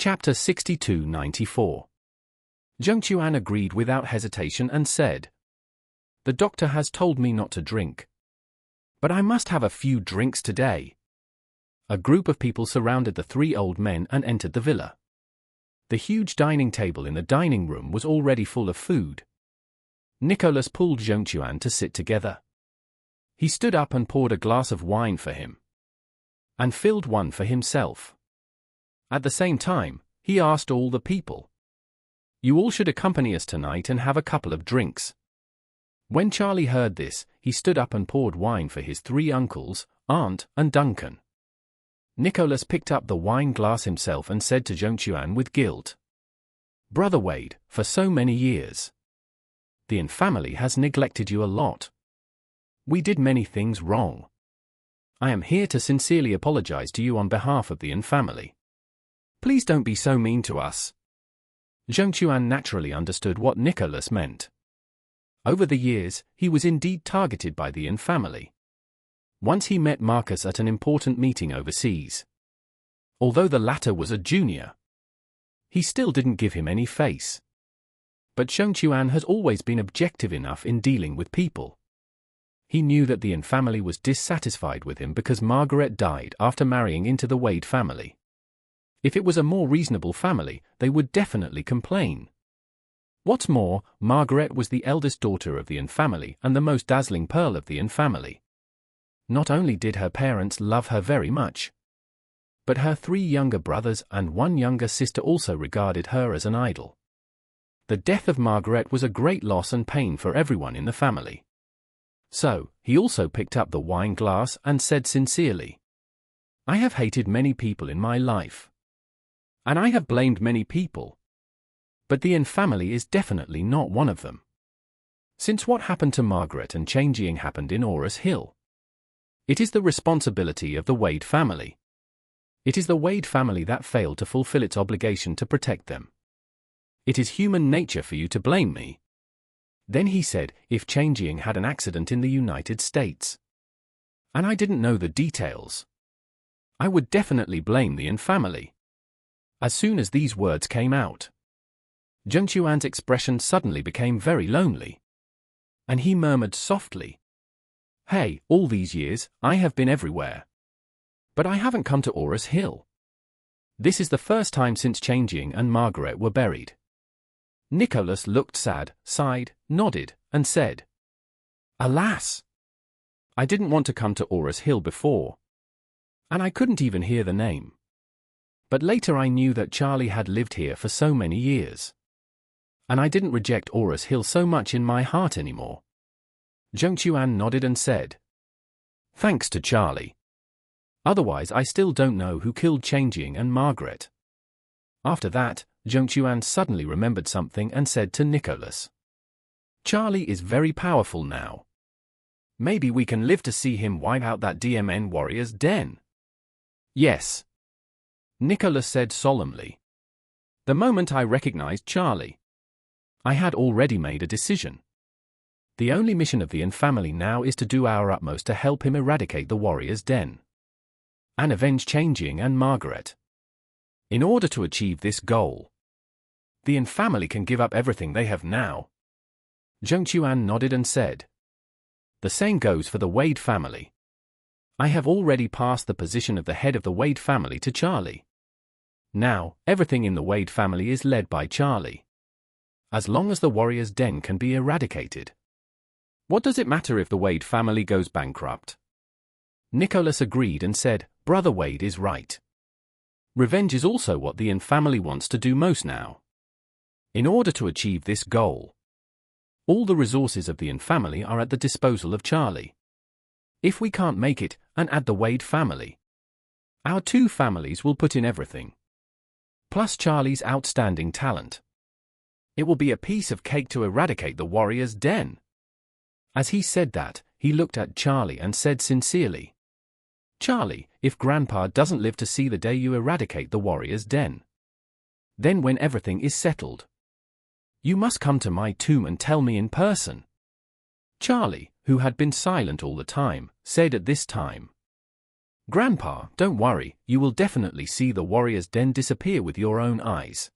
Chapter 62-94. Zheng Chuan agreed without hesitation and said, "The doctor has told me not to drink. But I must have a few drinks today." A group of people surrounded the three old men and entered the villa. The huge dining table in the dining room was already full of food. Nicholas pulled Zheng Chuan to sit together. He stood up and poured a glass of wine for him, and filled one for himself. At the same time, he asked all the people, "You all should accompany us tonight and have a couple of drinks." When Charlie heard this, he stood up and poured wine for his three uncles, aunt, and Duncan. Nicholas picked up the wine glass himself and said to Zheng Chuan with guilt, "Brother Wade, for so many years, the Yin family has neglected you a lot. We did many things wrong. I am here to sincerely apologize to you on behalf of the Yin family. Please don't be so mean to us." Zheng Chuan naturally understood what Nicholas meant. Over the years, he was indeed targeted by the Yin family. Once he met Marcus at an important meeting overseas. Although the latter was a junior, he still didn't give him any face. But Zheng Chuan has always been objective enough in dealing with people. He knew that the Yin family was dissatisfied with him because Margaret died after marrying into the Wade family. If it was a more reasonable family, they would definitely complain. What's more, Margaret was the eldest daughter of the Yin family and the most dazzling pearl of the Yin family. Not only did her parents love her very much, but her three younger brothers and one younger sister also regarded her as an idol. The death of Margaret was a great loss and pain for everyone in the family. So, he also picked up the wine glass and said sincerely, "I have hated many people in my life. And I have blamed many people. But the Yin family is definitely not one of them. Since what happened to Margaret and Changjing happened in Orus Hill, it is the responsibility of the Wade family. It is the Wade family that failed to fulfill its obligation to protect them. It is human nature for you to blame me." Then he said, "If Changjing had an accident in the United States, and I didn't know the details, I would definitely blame the Yin family." As soon as these words came out, Zheng Chuan's expression suddenly became very lonely, and he murmured softly, "Hey, all these years, I have been everywhere. But I haven't come to Orus Hill. This is the first time since Changjing and Margaret were buried." Nicholas looked sad, sighed, nodded, and said, "Alas! I didn't want to come to Orus Hill before, and I couldn't even hear the name. But later I knew that Charlie had lived here for so many years, and I didn't reject Orus Hill so much in my heart anymore." Zheng Chuan nodded and said, "Thanks to Charlie. Otherwise I still don't know who killed Changjing and Margaret." After that, Zheng Chuan suddenly remembered something and said to Nicholas, "Charlie is very powerful now. Maybe we can live to see him wipe out that DMN warrior's den." "Yes," Nicholas said solemnly. "The moment I recognized Charlie, I had already made a decision. The only mission of the Yin family now is to do our utmost to help him eradicate the warrior's den and avenge Changjing and Margaret. In order to achieve this goal, the Yin family can give up everything they have now." Zheng Chuan nodded and said, "The same goes for the Wade family. I have already passed the position of the head of the Wade family to Charlie. Now, everything in the Wade family is led by Charlie. As long as the warrior's den can be eradicated, what does it matter if the Wade family goes bankrupt?" Nicholas agreed and said, "Brother Wade is right. Revenge is also what the Yin family wants to do most now. In order to achieve this goal, all the resources of the Yin family are at the disposal of Charlie. If we can't make it and add the Wade family, our two families will put in everything, plus Charlie's outstanding talent. It will be a piece of cake to eradicate the warrior's den." As he said that, he looked at Charlie and said sincerely, "Charlie, if Grandpa doesn't live to see the day you eradicate the warrior's den, then when everything is settled, you must come to my tomb and tell me in person." Charlie, who had been silent all the time, said at this time, Grandpa, don't worry, you will definitely see the warrior's den disappear with your own eyes.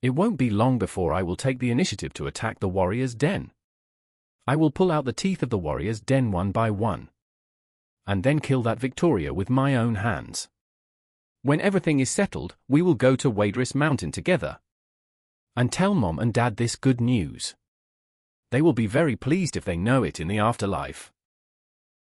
It won't be long before I will take the initiative to attack the warrior's den. I will pull out the teeth of the warrior's den one by one. And then kill that Victoria with my own hands. When everything is settled, we will go to Wadris Mountain together. And tell Mom and Dad this good news. They will be very pleased if they know it in the afterlife.